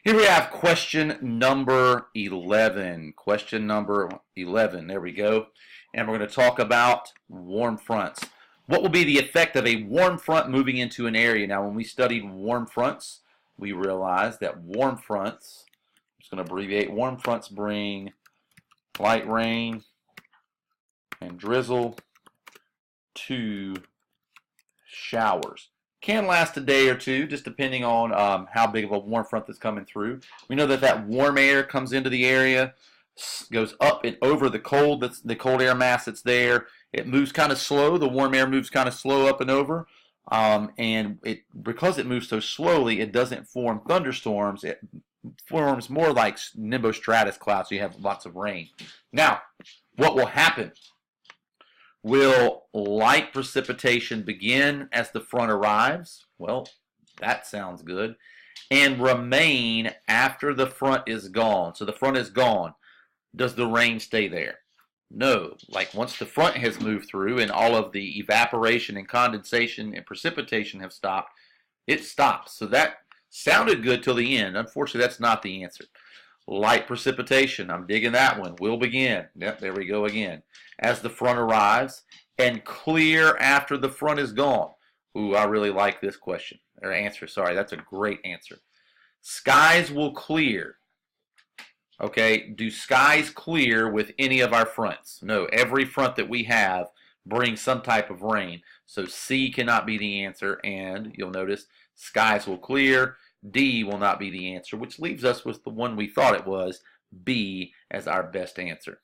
Here we have question number 11. Question number 11. There we go. And we're going to talk about warm fronts. What will be the effect of a warm front moving into an area? Now, when we studied warm fronts, we realized that warm fronts, I'm just going to abbreviate, warm fronts bring light rain and drizzle to showers. Can last a day or two, just depending on how big of a warm front that's coming through. We know that that warm air comes into the area, goes up and over the cold air mass that's there. It moves kind of slow. The warm air moves kind of slow up and over, and because it moves so slowly, it doesn't form thunderstorms. It forms more like nimbostratus clouds, so you have lots of rain. Now, what will happen? Will light precipitation begin as the front arrives? Well, that sounds good. And remain after the front is gone. So the front is gone. Does the rain stay there? No. Like once the front has moved through and all of the evaporation and condensation and precipitation have stopped, it stops. So that sounded good till the end. Unfortunately, that's not the answer. Light precipitation, I'm digging that one, will begin. Yep, there we go again. As the front arrives, and clear after the front is gone. Ooh, I really like this question. Or answer, sorry, that's a great answer. Skies will clear. Okay, do skies clear with any of our fronts? No, every front that we have brings some type of rain. So C cannot be the answer, and you'll notice skies will clear. D will not be the answer, which leaves us with the one we thought it was, B, as our best answer.